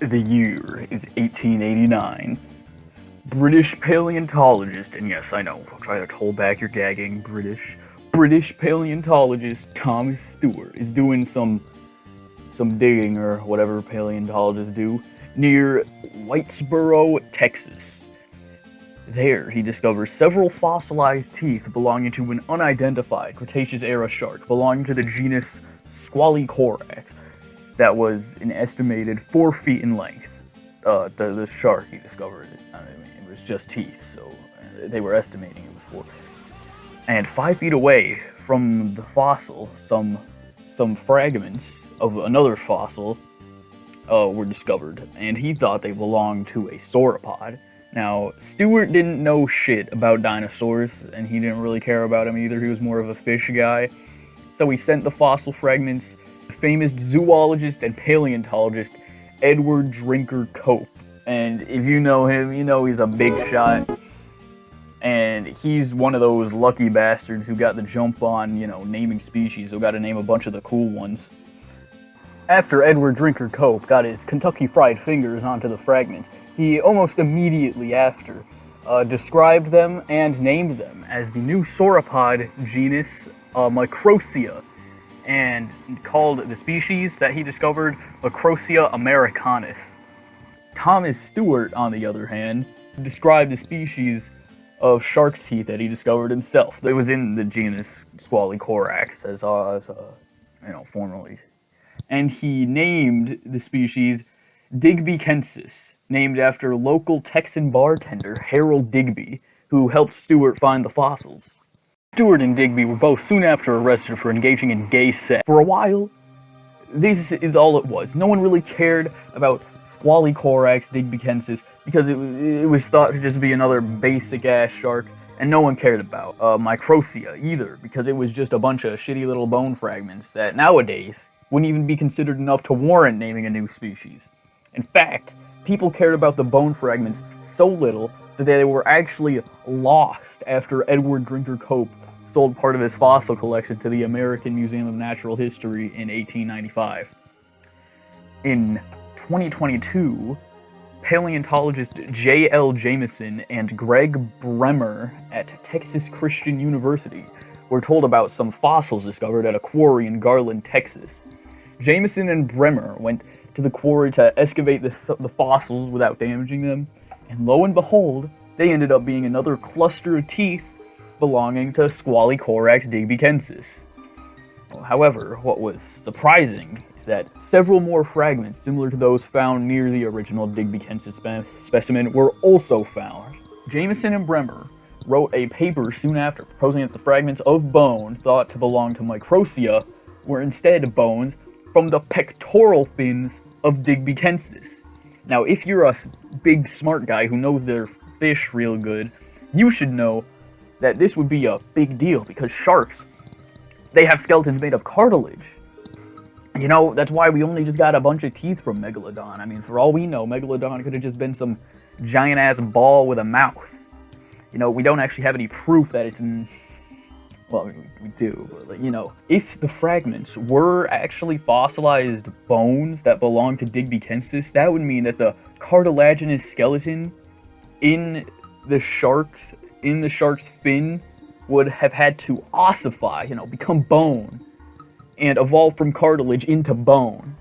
The year is 1889. British paleontologist, and yes, I know, I'll try to hold back your gagging, British paleontologist Thomas Stewart is doing some digging, or whatever paleontologists do, near Whitesboro, Texas. There, he discovers several fossilized teeth belonging to an unidentified Cretaceous-era shark belonging to the genus Squalicorax that was an estimated 4 feet in length. The shark he discovered, I mean, it was just teeth, so they were estimating it was 4. And 5 feet away from the fossil, some fragments of another fossil were discovered, and he thought they belonged to a sauropod. Now, Stewart didn't know shit about dinosaurs, and he didn't really care about them either. He was more of a fish guy. So he sent the fossil fragments to famous zoologist and paleontologist Edward Drinker Cope. And if you know him, you know he's a big shot. And he's one of those lucky bastards who got the jump on, naming species, so got to name a bunch of the cool ones. After Edward Drinker Cope got his Kentucky Fried Fingers onto the fragments, he almost immediately after described them and named them as the new sauropod genus Microsia, and called the species that he discovered Microsia americanus. Thomas Stewart, on the other hand, described the species of shark's teeth that he discovered himself. It was in the genus Squalicorax, as formerly. And he named the species digbyckensis, named after local Texan bartender Harold Digby, who helped Stewart find the fossils. Stewart and Digby were both soon after arrested for engaging in gay sex. For a while, this is all it was. No one really cared about Squalicorax digbyckensis because it was thought to just be another basic-ass shark, and no one cared about Microsia either, because it was just a bunch of shitty little bone fragments that nowadays wouldn't even be considered enough to warrant naming a new species. In fact, people cared about the bone fragments so little that they were actually lost after Edward Drinker Cope sold part of his fossil collection to the American Museum of Natural History in 1895. In 2022, paleontologist J.L. Jameson and Greg Bremer at Texas Christian University were told about some fossils discovered at a quarry in Garland, Texas. Jameson and Bremer went to the quarry to excavate the fossils without damaging them, and lo and behold, they ended up being another cluster of teeth belonging to Squalicorax digbyckensis. However, what was surprising is that several more fragments similar to those found near the original digbyckensis specimen were also found. Jameson and Bremer wrote a paper soon after proposing that the fragments of bone thought to belong to Microsia were instead bones from the pectoral fins of digbyckensis. Now, if you're a big smart guy who knows their fish real good, you should know that this would be a big deal, because sharks, they have skeletons made of cartilage. That's why we only just got a bunch of teeth from Megalodon. I mean, for all we know, Megalodon could have just been some giant-ass ball with a mouth. We don't actually have any proof that it's in... Well, we do, but, if the fragments were actually fossilized bones that belong to digbyckensis, that would mean that the cartilaginous skeleton in the shark's fin would have had to ossify, become bone, and evolve from cartilage into bone.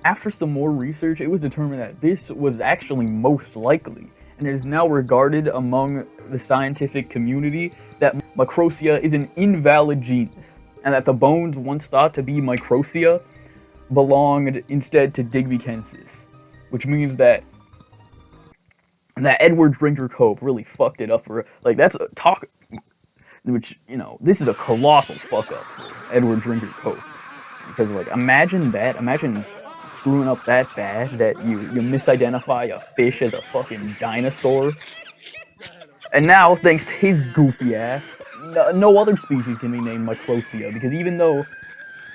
After some more research, it was determined that this was actually most likely, and it is now regarded among the scientific community that Microsia is an invalid genus, and that the bones once thought to be Microsia belonged instead to digbyckensis, which means that Edward Drinker Cope really fucked it up for, that's a talk, which, this is a colossal fuck up for Edward Drinker Cope, because, imagine screwing up that bad that you misidentify a fish as a fucking dinosaur. And now, thanks to his goofy ass, no other species can be named Microsia, because even though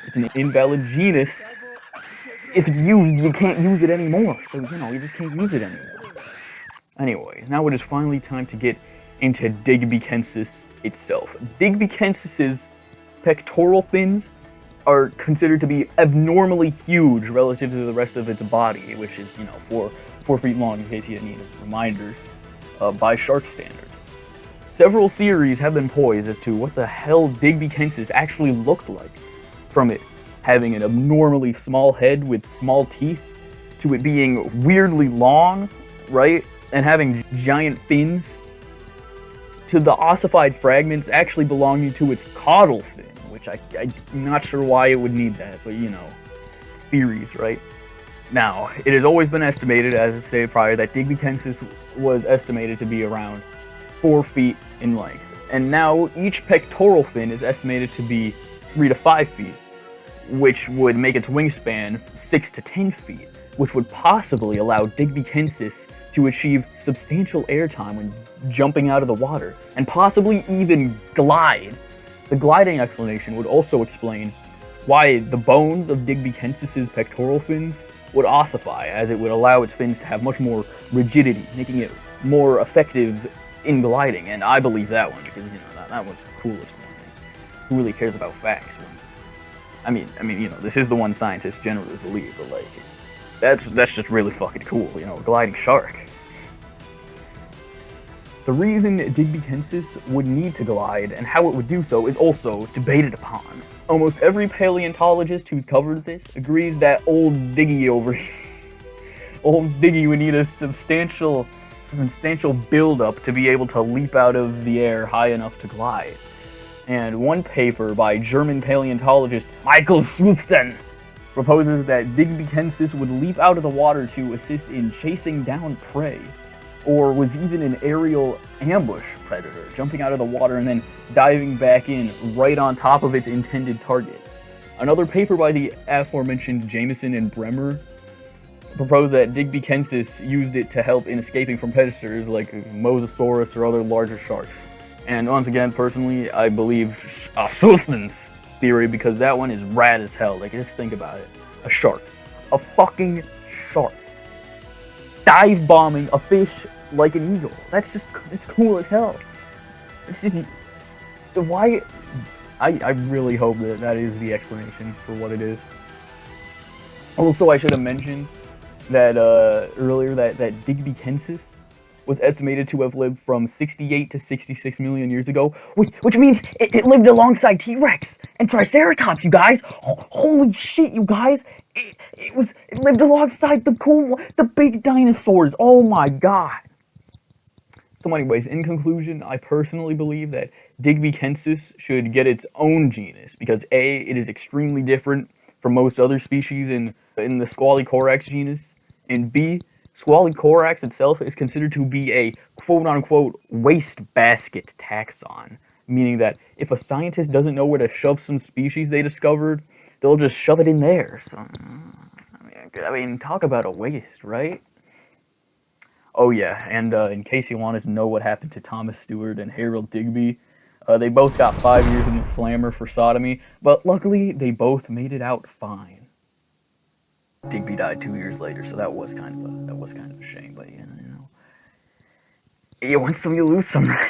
it's an invalid genus, if it's used, you can't use it anymore. So, you just can't use it anymore. Anyways, now it is finally time to get into digbyckensis itself. Digbyckensis' pectoral fins are considered to be abnormally huge relative to the rest of its body, which is, 4 feet long, in case you need a reminder, by shark standards. Several theories have been poised as to what the hell digbyckensis actually looked like, from it having an abnormally small head with small teeth, to it being weirdly long, right, and having giant fins, to the ossified fragments actually belonging to its caudal fin, which I'm not sure why it would need that, but theories, right? Now, it has always been estimated, as I stated prior, that digbyckensis was estimated to be around 4 feet in length, and now each pectoral fin is estimated to be 3 to 5 feet, which would make its wingspan 6 to 10 feet, which would possibly allow digbyckensis to achieve substantial airtime when jumping out of the water, and possibly even glide. The gliding explanation would also explain why the bones of digbykensis' pectoral fins would ossify, as it would allow its fins to have much more rigidity, making it more effective in gliding. And I believe that one, because that was the coolest one. Who really cares about facts? I mean, this is the one scientists generally believe, but like, that's just really fucking cool, a gliding shark. The reason digbyckensis would need to glide and how it would do so is also debated upon. Almost every paleontologist who's covered this agrees that old Diggy would need a substantial build-up to be able to leap out of the air high enough to glide. And one paper by German paleontologist Michael Schusten proposes that digbyckensis would leap out of the water to assist in chasing down prey, or was even an aerial ambush predator, jumping out of the water and then diving back in right on top of its intended target. Another paper by the aforementioned Jameson and Bremer proposed that digbyckensis used it to help in escaping from predators like Mosasaurus or other larger sharks. And once again, personally, I believe Schusten's theory, because that one is rad as hell. Like, just think about it. A shark. A fucking shark. Dive bombing a fish like an eagle. It's cool as hell. It's just, why, I really hope that is the explanation for what it is. Also, I should have mentioned that earlier that digbyckensis was estimated to have lived from 68 to 66 million years ago, which means it lived alongside T-Rex and Triceratops, you guys. Holy shit, you guys! It lived alongside the big dinosaurs. Oh my god! So anyways, in conclusion, I personally believe that digbyckensis should get its own genus, because A, it is extremely different from most other species in the Squalicorax genus, and B, Squalicorax itself is considered to be a quote-unquote wastebasket taxon, meaning that if a scientist doesn't know where to shove some species they discovered, they'll just shove it in there. So, I mean, talk about a waste, right? Oh yeah, and in case you wanted to know what happened to Thomas Stewart and Harold Digby, they both got 5 years in the slammer for sodomy, but luckily they both made it out fine. Digby died 2 years later, so that was kind of a shame. But you win some, you lose some, right?